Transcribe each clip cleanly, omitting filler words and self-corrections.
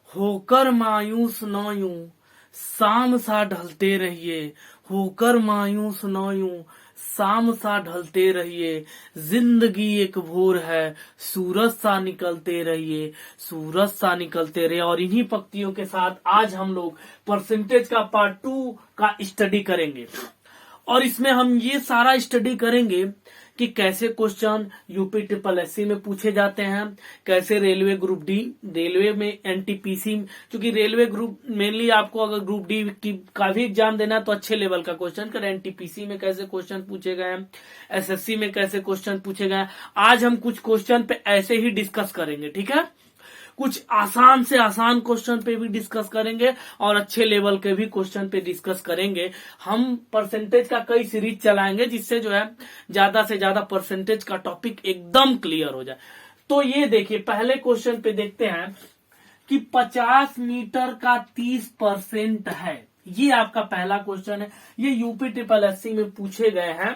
होकर मायूस न यूं शाम सा ढलते रहिए, होकर मायूस न यूं शाम सा ढलते रहिए, जिंदगी एक भोर है सूरज सा निकलते रहिए, सूरज सा निकलते रहिए। और इन्हीं पंक्तियों के साथ आज हम लोग परसेंटेज का पार्ट 2 का स्टडी करेंगे। और इसमें हम ये सारा स्टडी करेंगे कि कैसे क्वेश्चन यूपी ट्रिपल एससी में पूछे जाते हैं, कैसे रेलवे ग्रुप डी, रेलवे में एनटीपीसी, क्योंकि रेलवे ग्रुप मेनली आपको अगर ग्रुप डी का भी एग्जाम देना है तो अच्छे लेवल का क्वेश्चन कर, एनटीपीसी में कैसे क्वेश्चन पूछे गए हैं, एसएससी में कैसे क्वेश्चन पूछे गए हैं। आज हम कुछ क्वेश्चन पे ऐसे ही डिस्कस करेंगे, ठीक है। कुछ आसान से आसान क्वेश्चन पे भी डिस्कस करेंगे और अच्छे लेवल के भी क्वेश्चन पे डिस्कस करेंगे। हम परसेंटेज का कई सीरीज चलाएंगे जिससे जो है ज्यादा से ज्यादा परसेंटेज का टॉपिक एकदम क्लियर हो जाए। तो ये देखिए पहले क्वेश्चन पे देखते हैं कि 50 मीटर का 30% है। ये आपका पहला क्वेश्चन है। ये यूपी ट्रिपल एससी में पूछे गए हैं,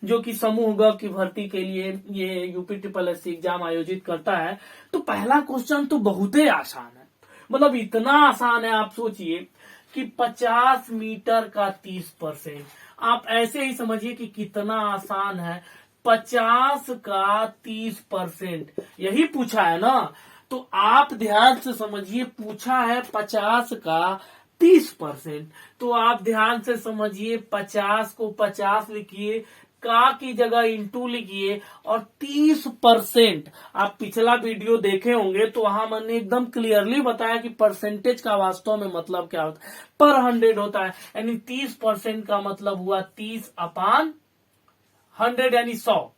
जो कि समूह ग की भर्ती के लिए ये यूपी ट्रिपल एससी एग्जाम आयोजित करता है। तो पहला क्वेश्चन तो बहुत ही आसान है, मतलब इतना आसान है, आप सोचिए कि 50 मीटर का 30%। आप ऐसे ही समझिए कि कितना आसान है, 50 का 30%, यही पूछा है ना। तो आप ध्यान से समझिए, पूछा है 50 का 30%, तो आप ध्यान से समझिए, 50 को 50 लिखिए, का की जगह इंटू लिखिए, और 30%। आप पिछला वीडियो देखे होंगे तो वहां मैंने एकदम क्लियरली बताया कि परसेंटेज का वास्तव में मतलब क्या होता है, पर 100 होता है, यानी 30% का मतलब हुआ 30/100 यानी 100।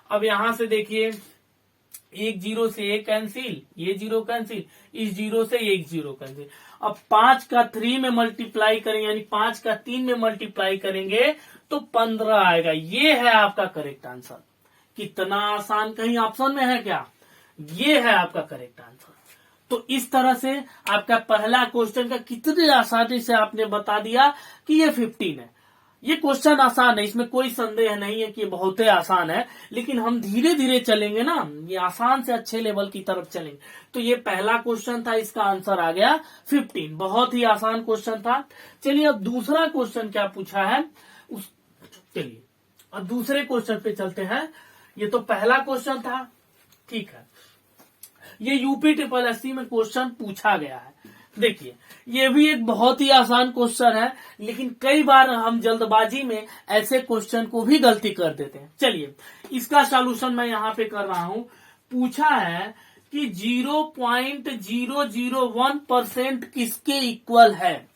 अब यहां से देखिए, एक जीरो से एक कैंसिल, ये जीरो कैंसिल, इस जीरो से एक जीरो कैंसिल। अब 5 का 3 में मल्टीप्लाई करेंगे, यानी 5 का 3 में मल्टीप्लाई करेंगे तो 15 आएगा। ये है आपका करेक्ट आंसर। कितना आसान, कहीं ऑप्शन में है क्या? ये है आपका करेक्ट आंसर। तो इस तरह से आपका पहला क्वेश्चन का कितनी आसानी से आपने बता दिया कि ये 15 है। ये क्वेश्चन आसान है, इसमें कोई संदेह नहीं है कि ये बहुत ही आसान है, लेकिन हम धीरे धीरे चलेंगे ना, ये आसान से अच्छे लेवल की तरफ चलेंगे। तो ये पहला क्वेश्चन था, इसका आंसर आ गया 15। बहुत ही आसान क्वेश्चन था। चलिए अब दूसरा क्वेश्चन क्या पूछा है उस, चलिए अब दूसरे क्वेश्चन पे चलते हैं। ये तो पहला क्वेश्चन था, ठीक है। ये यूपी ट्रिपल एससी में क्वेश्चन पूछा गया है। देखिए ये भी एक बहुत ही आसान क्वेश्चन है, लेकिन कई बार हम जल्दबाजी में ऐसे क्वेश्चन को भी गलती कर देते हैं। चलिए इसका सॉल्यूशन मैं यहाँ पे कर रहा हूँ। पूछा है कि 0.001% किसके इक्वल है।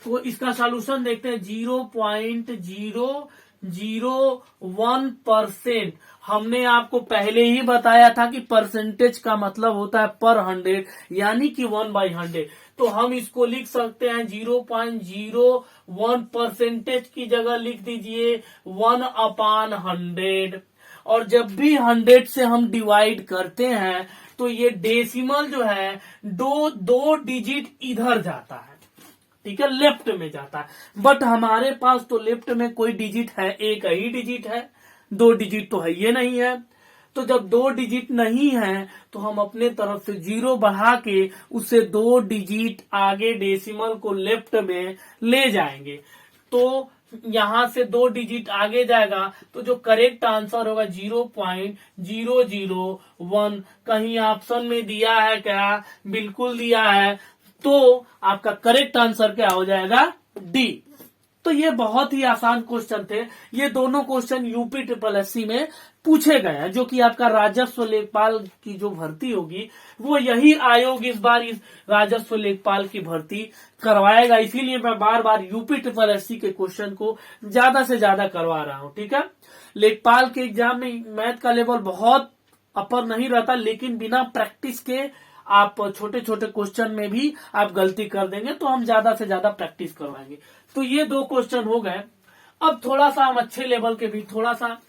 तो इसका सॉल्यूशन देखते हैं। 0.001%। हमने आपको पहले ही बताया था कि परसेंटेज का मतलब होता है पर 100, यानी कि 1/100। तो हम इसको लिख सकते हैं 0.01% की जगह लिख दीजिए 1/100। और जब भी 100 से हम डिवाइड करते हैं तो ये डेसिमल जो है दो डिजिट इधर जाता है, ठीक है, लेफ्ट में जाता है। बट हमारे पास तो लेफ्ट में कोई डिजिट है, एक ही डिजिट है, 2 डिजिट तो है ये नहीं है। तो जब 2 डिजिट नहीं है तो हम अपने तरफ से 0 बढ़ा के उससे 2 डिजिट आगे डेसिमल को लेफ्ट में ले जाएंगे। तो यहां से 2 डिजिट आगे जाएगा तो जो करेक्ट आंसर होगा 0.001। कहीं ऑप्शन में दिया है क्या? बिल्कुल दिया है। तो आपका करेक्ट आंसर क्या हो जाएगा? डी। तो ये बहुत ही आसान क्वेश्चन थे। ये दोनों क्वेश्चन यूपी ट्रिपल एससी में पूछे गए हैं, जो कि आपका राजस्व लेखपाल की जो भर्ती होगी वो यही आयोग इस बार इस राजस्व लेखपाल की भर्ती करवाएगा। इसीलिए मैं बार बार यूपी ट्रिपल एससी के क्वेश्चन को ज्यादा से ज्यादा करवा रहा हूं, ठीक है। लेखपाल के एग्जाम में मैथ का लेवल बहुत अपर नहीं रहता, लेकिन बिना प्रैक्टिस के आप छोटे छोटे क्वेश्चन में भी आप गलती कर देंगे, तो हम ज्यादा से ज्यादा प्रैक्टिस करवाएंगे। तो ये 2 क्वेश्चन हो गए। अब थोड़ा सा हम अच्छे लेवल के भी, थोड़ा सा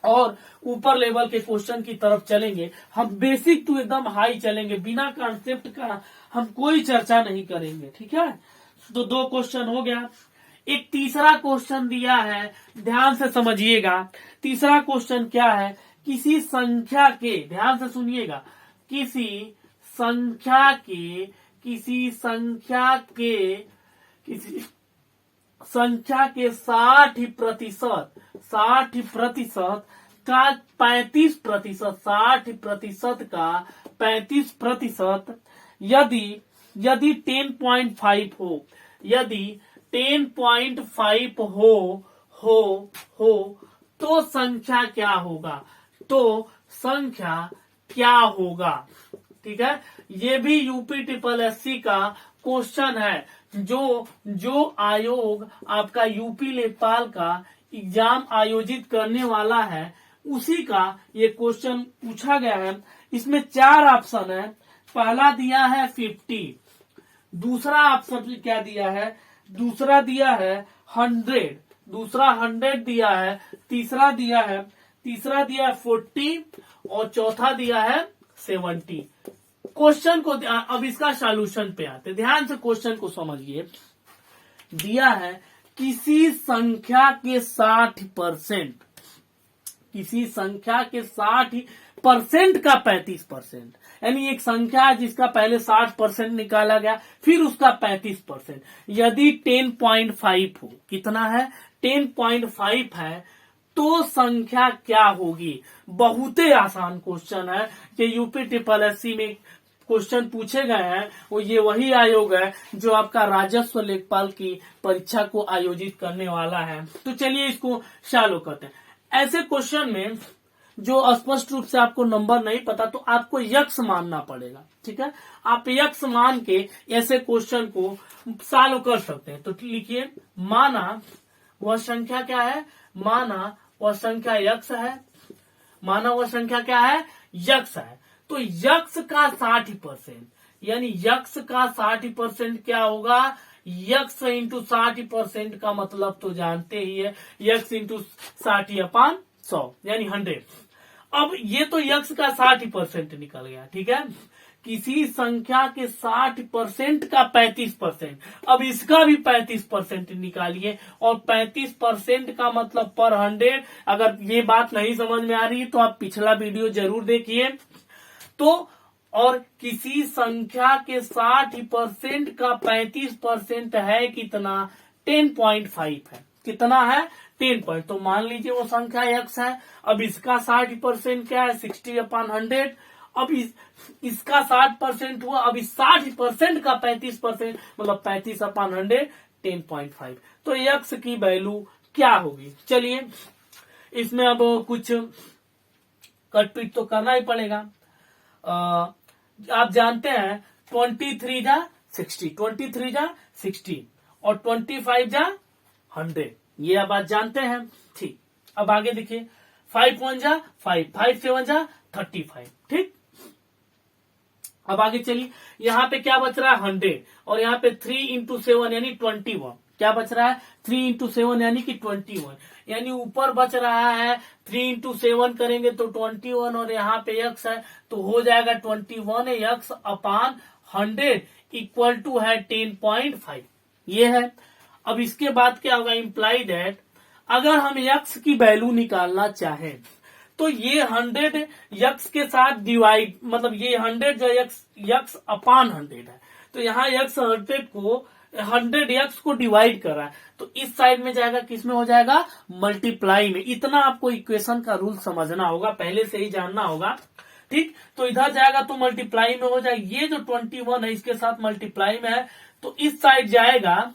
और ऊपर लेवल के क्वेश्चन की तरफ चलेंगे। हम बेसिक टू एकदम हाई चलेंगे, बिना कॉन्सेप्ट का हम कोई चर्चा नहीं करेंगे, ठीक है। तो 2 क्वेश्चन हो गया। एक तीसरा क्वेश्चन दिया है, ध्यान से समझिएगा। तीसरा क्वेश्चन क्या है? किसी संख्या के, ध्यान से सुनिएगा, किसी संख्या के किसी संख्या के 60% का 35%, 60% का 35%, यदि 10.5 हो, यदि 10.5 हो तो संख्या क्या होगा, ठीक है। ये भी यूपी ट्रिपल एससी का क्वेश्चन है, जो आयोग आपका यूपी लेखपाल का एग्जाम आयोजित करने वाला है, उसी का ये क्वेश्चन पूछा गया है। इसमें 4 ऑप्शन है। पहला दिया है 50, दूसरा ऑप्शन क्या दिया है, दूसरा दिया है 100, दूसरा 100 दिया है, तीसरा दिया है 40 और चौथा दिया है 70। क्वेश्चन को अब इसका सॉल्यूशन पे आते, ध्यान से क्वेश्चन को समझिए। दिया है किसी संख्या के 60%, किसी संख्या के 60% का 35%, यानी एक संख्या है जिसका पहले 60% निकाला गया, फिर उसका 35%। यदि 10.5 हो, कितना है, 10.5 है, तो संख्या क्या होगी। बहुत ही आसान क्वेश्चन है कि यूपी ट्रिपल एससी में क्वेश्चन पूछे गए हैं। वो ये वही आयोग है जो आपका राजस्व लेखपाल की परीक्षा को आयोजित करने वाला है। तो चलिए इसको सॉल्व करते हैं। ऐसे क्वेश्चन में जो स्पष्ट रूप से आपको नंबर नहीं पता तो आपको यक्स मानना पड़ेगा, ठीक है। आप यक्स मान के ऐसे क्वेश्चन को सॉल्व कर सकते हैं। तो लिखिए, माना वह संख्या क्या है, माना वह संख्या यक्स है, माना वह संख्या क्या है, यक्स है। तो यक्स का 60%, यानी यक्स का 60% क्या होगा, यक्स इंटू 60% का मतलब तो जानते ही है, यक्स इंटू 60/100 यानी 100। अब ये तो यक्स का 60% निकल गया, ठीक है। किसी संख्या के 60% का 35%, अब इसका भी 35% निकालिए, और 35% का मतलब पर 100। अगर ये बात नहीं समझ में आ रही है तो आप पिछला वीडियो जरूर देखिए। तो और किसी संख्या के 60% का 35% है कितना, 10.5 है, कितना है, 10 तो मान लीजिए वो संख्या x है। अब इसका 60% क्या है, 60/100। अब इसका 60% हुआ, अब इस 60% का 35% मतलब 35/100, 10.5। तो x की वैल्यू क्या होगी। चलिए इसमें अब कुछ कटपीट तो करना ही पड़ेगा। आप जानते हैं 23 जा 60, 23 जा 60 और 25 जा 100, ये आप बात जानते हैं, ठीक। अब आगे देखिए, 5 1 जा 5, 5 7 जा 35, ठीक। अब आगे चलिए, यहाँ पे क्या बच रहा है, 100, और यहाँ पे 3 इंटू 7 यानी 21, क्या बच रहा है, 3 इंटू 7 यानी कि 21, यानी ऊपर बच रहा है 3 इंटू 7 करेंगे तो 21, और यहाँ पे x है तो हो जाएगा 21x/100 इक्वल टू है 10.5, ये है। अब इसके बाद क्या होगा, इम्प्लाई दैट अगर हम x की वैल्यू निकालना चाहें तो ये 100 x के साथ डिवाइड, मतलब ये 100 जो x/100 है, तो यहाँ x 100x को डिवाइड कर रहा है, तो इस साइड में जाएगा, किस में हो जाएगा, मल्टीप्लाई में। इतना आपको इक्वेशन का रूल समझना होगा, पहले से ही जानना होगा, ठीक। तो इधर जाएगा तो मल्टीप्लाई में हो जाएगा, ये जो 21 है इसके साथ मल्टीप्लाई में है, तो इस साइड जाएगा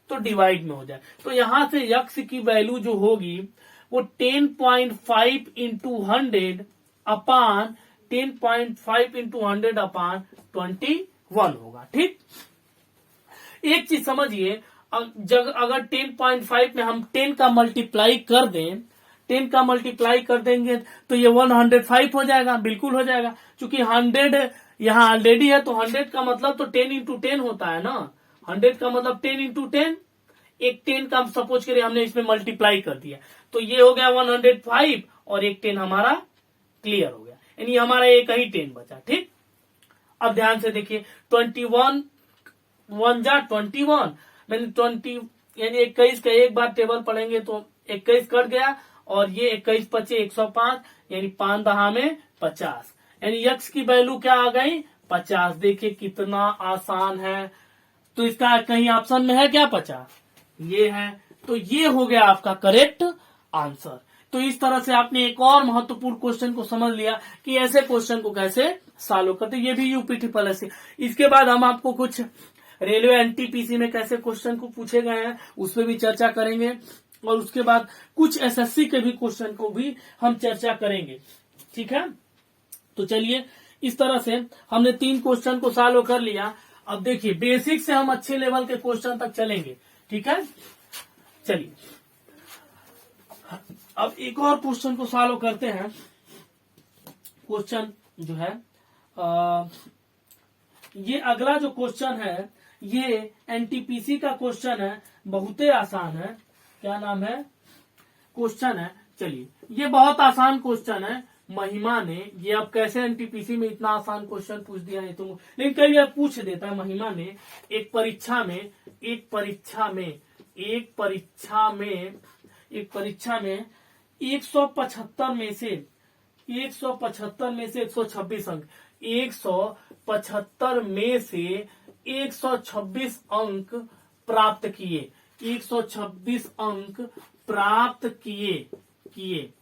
तो डिवाइड में हो जाए। तो यहां से x की वैल्यू जो होगी वो 10.5 इंटू 100 अपान 21 होगा, ठीक। एक चीज समझिए, अगर 10.5 में हम 10 का मल्टीप्लाई कर दें, 10 का मल्टीप्लाई कर देंगे तो ये 105 हो जाएगा, बिल्कुल हो जाएगा, क्योंकि 100 यहाँ ऑलरेडी है, तो 100 का मतलब तो 10 इंटू 10 होता है ना, 100 का मतलब 10 इंटू 10, एक 10 का सपोज करिए हमने इसमें मल्टीप्लाई कर दिया, तो ये हो गया 105 और एक 10 हमारा क्लियर हो गया, यानी हमारा एक ही 10 बचा, ठीक। अब ध्यान से देखिए, 21 1 जा 21, मैंने 20 यानी 21 का एक बार टेबल पढ़ेंगे तो 21 कट गया, और ये 21 × 5 105, यानी 5 दहा में 50, यानी x की वैल्यू क्या आ गई, 50। देखिए कितना आसान है। तो इसका कहीं ऑप्शन में है क्या 50? ये है। तो ये हो गया आपका करेक्ट आंसर। तो इस तरह से आपने एक और महत्वपूर्ण क्वेश्चन को समझ लिया कि ऐसे क्वेश्चन को कैसे सॉल्व करते। ये भी यूपी ट्रिपल एस। इसके बाद हम आपको कुछ रेलवे एनटीपीसी में कैसे क्वेश्चन को पूछे गए हैं उस पर भी चर्चा करेंगे, और उसके बाद कुछ एसएससी के भी क्वेश्चन को भी हम चर्चा करेंगे। ठीक है, तो चलिए इस तरह से हमने 3 क्वेश्चन को सॉल्व कर लिया। अब देखिए बेसिक से हम अच्छे लेवल के क्वेश्चन तक चलेंगे। ठीक है, चलिए अब एक और क्वेश्चन को सॉल्व करते हैं। क्वेश्चन जो है ये अगला जो क्वेश्चन है ये एनटीपीसी का क्वेश्चन है, बहुत ही आसान है। क्या नाम है क्वेश्चन है? चलिए ये बहुत आसान क्वेश्चन है। महिमा ने, ये अब कैसे एनटीपीसी में इतना आसान क्वेश्चन पूछ दिया है तो, लेकिन कई बार पूछ देता है। महिमा ने एक परीक्षा में 175 में से 126 अंक 175 में से 126 अंक प्राप्त किए। 126 अंक प्राप्त किए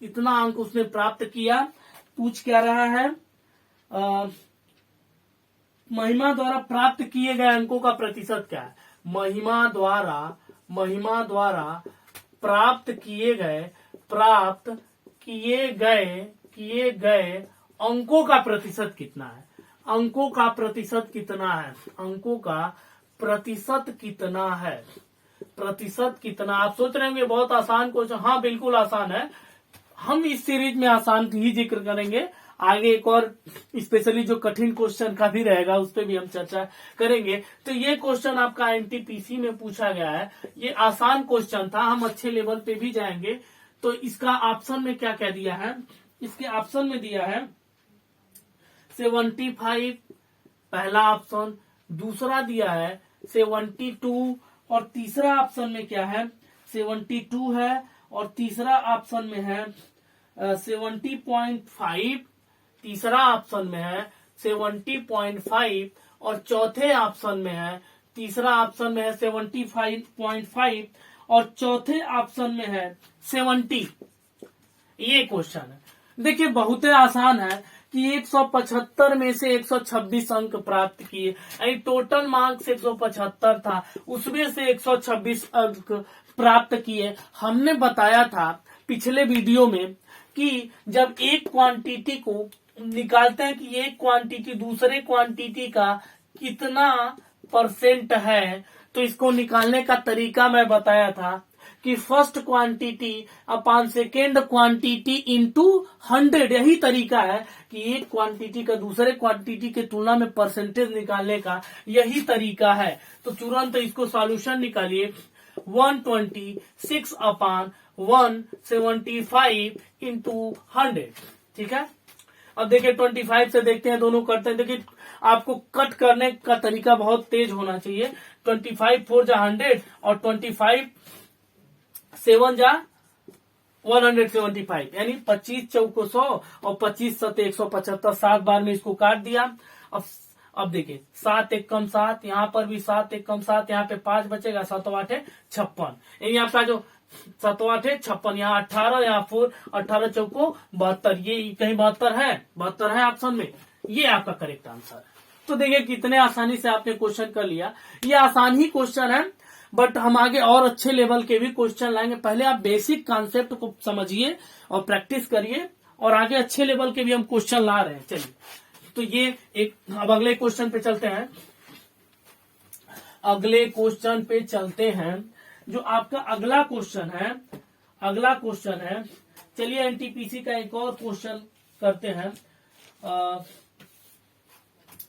इतना अंक उसने प्राप्त किया। पूछ क्या रहा है? महिमा द्वारा प्राप्त किए गए अंकों का प्रतिशत क्या है? महिमा द्वारा प्राप्त किए गए अंकों का प्रतिशत कितना है? अंकों का प्रतिशत कितना? आप सोच रहे होंगे बहुत आसान क्वेश्चन। हाँ बिल्कुल आसान है। हम इस सीरीज में आसान ही जिक्र करेंगे। आगे एक और स्पेशली जो कठिन क्वेश्चन का भी रहेगा उस पर भी हम चर्चा करेंगे। तो ये क्वेश्चन आपका एनटीपीसी में पूछा गया है। ये आसान क्वेश्चन था, हम अच्छे लेवल पे भी जाएंगे। तो इसका ऑप्शन में क्या क्या दिया है? इसके ऑप्शन में दिया है 75 पहला ऑप्शन, दूसरा दिया है 72 और तीसरा ऑप्शन में क्या है? 72 है और तीसरा ऑप्शन में है 70.5, तीसरा ऑप्शन में है 70.5 और चौथे ऑप्शन में है, तीसरा ऑप्शन में है 75.5 और चौथे ऑप्शन में है 70। ये क्वेश्चन है। देखिए बहुत आसान है कि 175 में से 126 अंक प्राप्त किए। टोटल मार्क्स 175 था, उसमें से 126 अंक प्राप्त किए। हमने बताया था पिछले वीडियो में कि जब एक क्वांटिटी को निकालते हैं कि एक क्वांटिटी दूसरे क्वांटिटी का कितना परसेंट है, तो इसको निकालने का तरीका मैं बताया था कि first quantity upon second quantity into 100। यही तरीका है कि एक क्वांटिटी का दूसरे क्वांटिटी के तुलना में परसेंटेज निकालने का, यही तरीका है। तो तुरंत इसको सॉल्यूशन निकालिए। 126 अपॉन 175 इंटू 100। ठीक है, अब देखिए 25 से देखते हैं, दोनों करते हैं। देखिए आपको कट करने का तरीका बहुत तेज होना चाहिए। 25 4 जा 100 और 25 7 जा 175, यानी 25 चौको 100 और 25 सत 175। 7 बार में इसको काट दिया। अब देखिए 7 एक कम 7, यहाँ पर भी 7 एक कम 7, यहाँ पे 5 बचेगा। 7 8 56, यानी आपका जो 7 8 56, यहाँ 18, यहाँ 4 18 चौको 72। ये कहीं 72 है ऑप्शन में, ये आपका करेक्ट आंसर है। तो देखिए कितने आसानी से आपने क्वेश्चन कर लिया। ये आसान ही क्वेश्चन है, बट हम आगे और अच्छे लेवल के भी क्वेश्चन लाएंगे। पहले आप बेसिक कॉन्सेप्ट को समझिए और प्रैक्टिस करिए, और आगे अच्छे लेवल के भी हम क्वेश्चन ला रहे हैं। चलिए तो ये एक, अब अगले क्वेश्चन पे चलते हैं। जो आपका अगला क्वेश्चन है, चलिए एनटीपीसी का एक और क्वेश्चन करते हैं।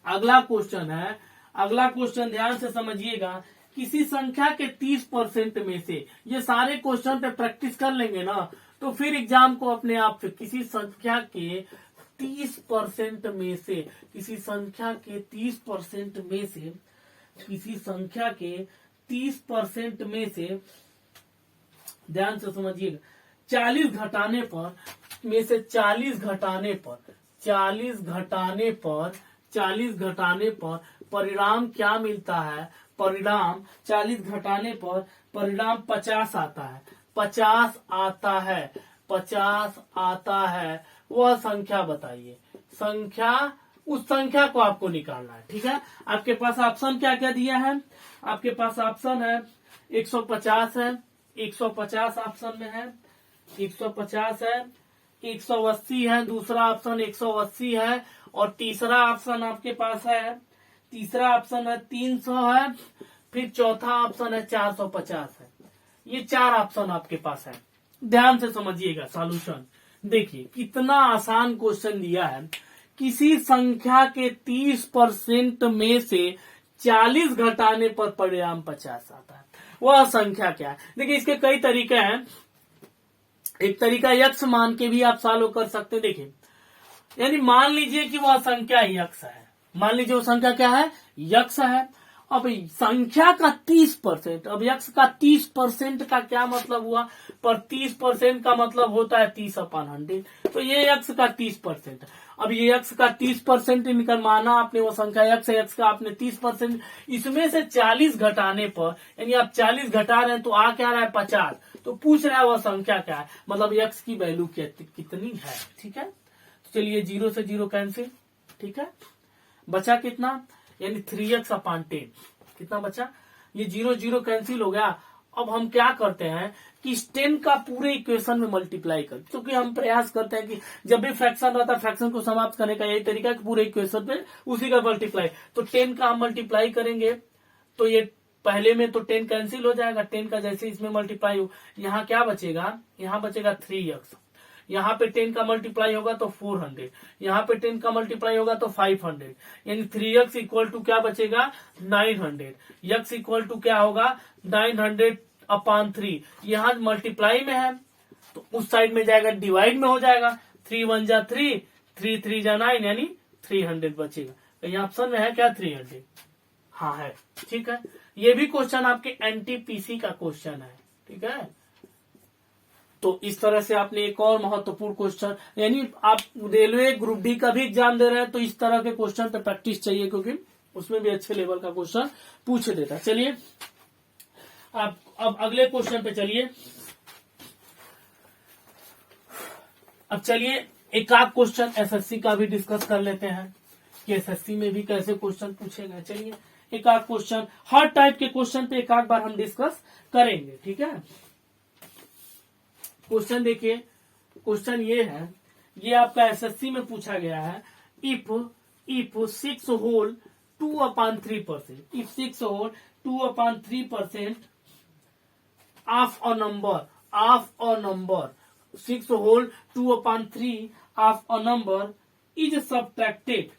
अगला क्वेश्चन ध्यान से समझिएगा। किसी संख्या के 30% में से, ये सारे क्वेश्चन पे प्रैक्टिस कर लेंगे ना तो फिर एग्जाम को अपने आप से, किसी संख्या के 30% में से, किसी संख्या के 30% में से, किसी संख्या के 30% में से, ध्यान से समझिएगा, 40 घटाने पर, में से 40 घटाने पर 40 घटाने पर परिणाम क्या मिलता है? परिणाम 40 घटाने पर परिणाम 50 आता है। 50 आता है, 50 आता है। वह संख्या बताइए। संख्या, उस संख्या को आपको निकालना है। ठीक है, आपके पास ऑप्शन क्या क्या दिया है? आपके पास ऑप्शन है 150 है, 150 ऑप्शन में है, 150 है, 180 है, दूसरा ऑप्शन 180 है, और तीसरा ऑप्शन आपके पास है, तीसरा ऑप्शन है 300 है, फिर चौथा ऑप्शन है 450 है। ये 4 ऑप्शन आपके पास है। ध्यान से समझिएगा सॉल्यूशन। देखिए कितना आसान क्वेश्चन दिया है। किसी संख्या के 30% में से 40 घटाने पर परिणाम 50 आता है। वह संख्या क्या है? देखिए इसके कई तरीके हैं। एक तरीका यक्ष मान के भी आप सॉल्व कर सकते हैं। देखिए, यानी मान लीजिए कि वह संख्या यक्ष है। मान लीजिए वो संख्या क्या है? यक्ष है। अब संख्या का 30%, अब यक्ष का 30% का क्या मतलब हुआ? पर 30% का मतलब होता है 30/100। तो ये यक्ष का 30%। अब ये यक्ष का 30% निकल माना आपने, वो संख्या यक्ष है, यक्ष का आपने 30%, इसमें से 40 घटाने पर, यानी आप 40 घटा रहे हैं तो आ क्या रहा है? 50। तो पूछ रहा है वह संख्या क्या है, मतलब यक्ष की वैल्यू कितनी है। ठीक है, तो चलिए 0 से 0 कैंसिल। ठीक है, बचा कितना? यानी 3x/10। कितना बचा? ये 0 0 कैंसिल हो गया। अब हम क्या करते हैं कि इस 10 का पूरे इक्वेशन में मल्टीप्लाई कर, क्योंकि हम प्रयास करते हैं कि जब भी फ्रैक्शन रहता है फ्रैक्शन को समाप्त करने का यही तरीका है कि पूरे इक्वेशन पे उसी का मल्टीप्लाई। तो 10 का हम मल्टीप्लाई करेंगे तो ये पहले में तो 10 कैंसिल हो जाएगा। 10 का जैसे इसमें मल्टीप्लाई हो, यहाँ क्या बचेगा? यहाँ बचेगा 3x। यहाँ पे 10 का मल्टीप्लाई होगा तो 400, यहाँ पे 10 का मल्टीप्लाई होगा तो 500, यानी 3x इक्वल टू क्या बचेगा? 900। x इक्वल टू क्या होगा? 900/3। यहाँ मल्टीप्लाई में है तो उस साइड में जाएगा, डिवाइड में हो जाएगा। 3 1 जा 3, 3 3 जा 9, यानी 300 बचेगा। तो यहाँ ऑप्शन में है क्या? 300। हाँ है। ठीक है, ये भी क्वेश्चन आपके एनटीपीसी का क्वेश्चन है। ठीक है, तो इस तरह से आपने एक और महत्वपूर्ण क्वेश्चन, यानी आप रेलवे ग्रुप डी का भी एग्जाम दे रहे हैं तो इस तरह के क्वेश्चन पे प्रैक्टिस चाहिए, क्योंकि उसमें भी अच्छे लेवल का क्वेश्चन पूछ देता है। चलिए आप अब अगले क्वेश्चन पे चलिए। अब चलिए एक आध क्वेश्चन एसएससी का भी डिस्कस कर लेते हैं कि एसएससी में भी कैसे क्वेश्चन पूछे गए। चलिए एक आध क्वेश्चन, हर टाइप के क्वेश्चन पे एक आध बार हम डिस्कस करेंगे। ठीक है, क्वेश्चन देखिए। क्वेश्चन ये है, ये आपका एसएससी में पूछा गया है। If 6 whole 2/3%, if 6 whole 2/3% of a number, 6 whole 2/3 of a number is subtracted,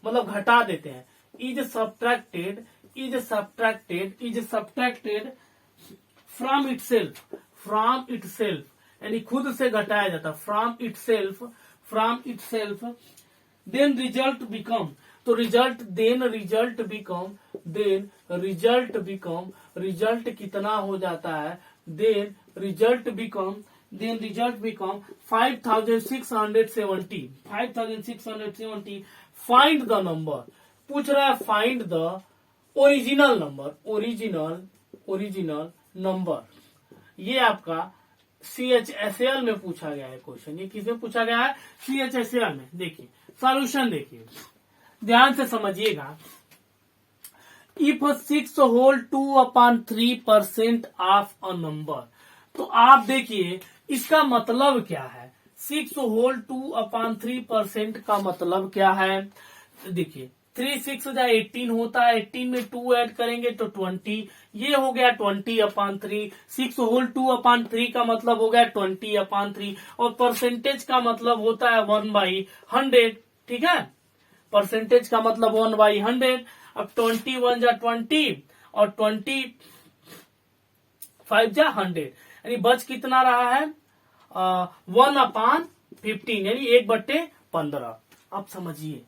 मतलब घटा देते हैं, इज सब्ट्रैक्टेड फ्रॉम इटसेल्फ, यानी खुद से घटाया जाता, from itself, then result become, तो रिजल्ट कितना हो जाता है? Then result become 5670। Find the number, पूछ रहा है फाइंड द ओरिजिनल नंबर। ये आपका CHSL में पूछा गया है क्वेश्चन। ये किसमें पूछा गया है? CHSL में। देखिए सॉल्यूशन देखिए, ध्यान से समझिएगा। If 6 whole 2/3% of a number, तो आप देखिए इसका मतलब क्या है? 6 होल 2/3% का मतलब क्या है? देखिए 3 6 जा 18 होता है, 18 में 2 ऐड करेंगे तो 20, ये हो गया 20/3। 6 होल 2/3 का मतलब हो गया 20/3, और परसेंटेज का मतलब होता है 1/100। ठीक है, परसेंटेज का मतलब 1/100। अब 21 जा 20 और 25 जा 100, यानी बच कितना रहा है? 1/15, यानी 1/15। अब समझिए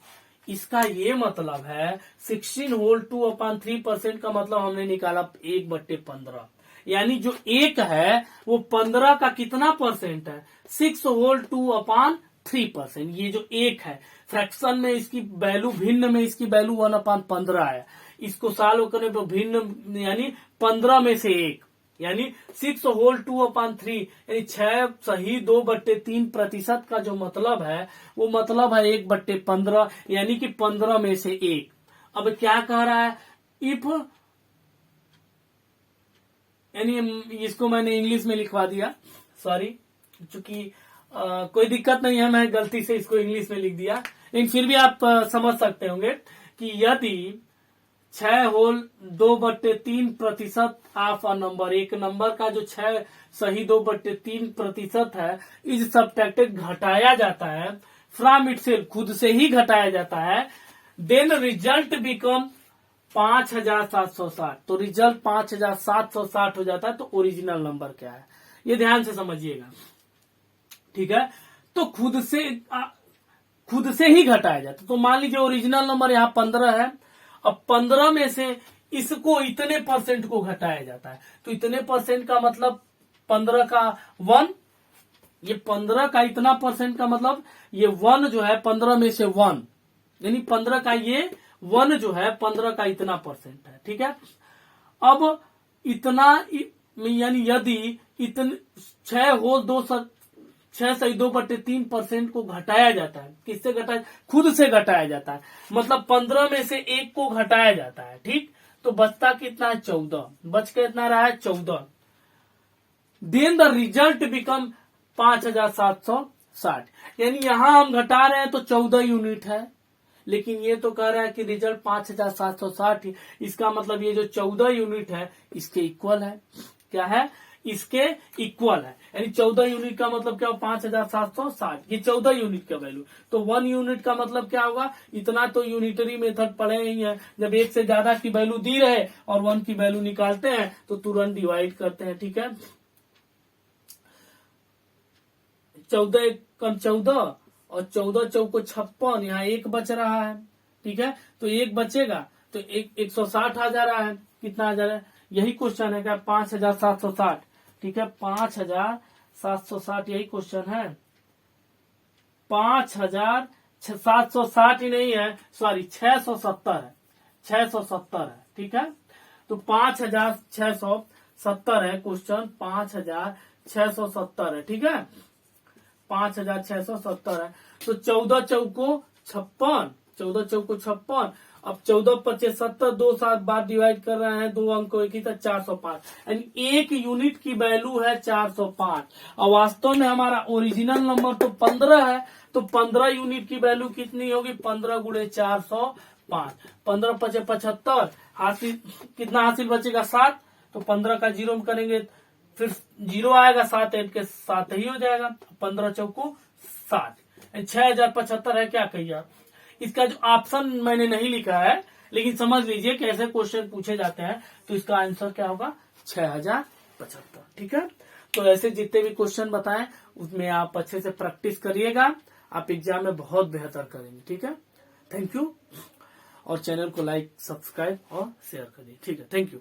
इसका ये मतलब है 16 होल 2/3% का मतलब हमने निकाला 1/15, यानी जो 1 है वो 15 का कितना परसेंट है? 6 होल 2/3 3%। ये जो एक है फ्रैक्शन में इसकी वैल्यू, भिन्न में इसकी वैल्यू 1/15 है। इसको सॉल्व करने पर भिन्न यानी 15 में से एक, यानी 6 होल 2/3 यानी 6 सही 2/3% का जो मतलब है वो मतलब है 1/15 यानी कि 15 में से एक। अब क्या कह रहा है, इफ, यानी इसको मैंने इंग्लिश में लिखवा दिया, सॉरी, चूंकि कोई दिक्कत नहीं है, मैं गलती से इसको इंग्लिश में लिख दिया, लेकिन फिर भी आप समझ सकते होंगे कि यदि 6 होल 2/3% ऑफ अ नंबर, एक नंबर का जो 6 सही 2/3% है, इज सब्ट्रैक्टेड घटाया जाता है, फ्रॉम इटसेल्फ खुद से ही घटाया जाता है, देन रिजल्ट बिकम 5760। तो रिजल्ट 5760 हो जाता है। तो ओरिजिनल नंबर क्या है ये ध्यान से समझिएगा, ठीक है। तो खुद से ही घटाया जाता है। तो मान लीजिए ओरिजिनल नंबर यहाँ 15 है, अब 15 में से इसको इतने % को घटाया जाता है। तो इतने % का मतलब 15 का 1, ये 15 का इतना % का मतलब ये 1 जो है 15 में से 1, यानी 15 का ये 1 जो है 15 का इतना % है, ठीक है। अब इतना यानी यदि इतने 6 होल 6 सही 2/3% को घटाया जाता है, किससे घटाया, खुद से घटाया जाता है, मतलब 15 में से एक को घटाया जाता है, ठीक। तो बचता कितना है, 14, बच के इतना रहा है 14। देन द रिजल्ट बिकम 5760, यानी यहां हम घटा रहे हैं तो 14 यूनिट है, लेकिन ये तो कह रहा है कि रिजल्ट 5760, इसका मतलब ये जो 14 यूनिट है इसके इक्वल है। क्या है, इसके इक्वल है, यानी 14 यूनिट का मतलब क्या हो, 5760, ये 14 यूनिट का वैल्यू। तो 1 यूनिट का मतलब क्या होगा, इतना तो यूनिटरी मेथड पढ़े ही है, जब एक से ज्यादा की वैल्यू दी रहे और 1 की वैल्यू निकालते हैं तो तुरंत डिवाइड करते हैं, ठीक है। 14 कम 14 और 14 चौको 56, यहाँ एक बच रहा है, ठीक है। तो एक बचेगा तो 160 आ जा रहा है, कितना आ जा रहा है, यही क्वेश्चन है क्या, 5760, ठीक है। 5760 यही क्वेश्चन है, 5760 ही नहीं है, सॉरी 670 है, 670 है, ठीक है। तो 5670 है क्वेश्चन, 5670 है, ठीक है, 5670 है। तो 14 चौको 56, 14 चौको 56, अब 14 25 70, 2 साथ बाद डिवाइड कर रहे हैं, 2 अंक को एक ही था, 405, यानी 1 यूनिट की वैल्यू है 405। और वास्तव में हमारा ओरिजिनल नंबर तो 15 है, तो 15 यूनिट की वैल्यू कितनी होगी, 15 गुणे 405, 15 पचे 75, हासिल कितना हासिल बचेगा 7, तो 15 का 0 करेंगे फिर 0 आएगा, 7 ऐड के 7 ही हो जाएगा, 15 चौको 60, 6075 है। क्या कहिए आप, इसका जो ऑप्शन मैंने नहीं लिखा है, लेकिन समझ लीजिए कैसे क्वेश्चन पूछे जाते हैं, तो इसका आंसर क्या होगा, 6075, ठीक है। तो ऐसे जितने भी क्वेश्चन बताएं उसमें आप अच्छे से प्रैक्टिस करिएगा, आप एग्जाम में बहुत बेहतर करेंगे, ठीक है। थैंक यू, और चैनल को लाइक, सब्सक्राइब और शेयर करिए, ठीक है। Thank you.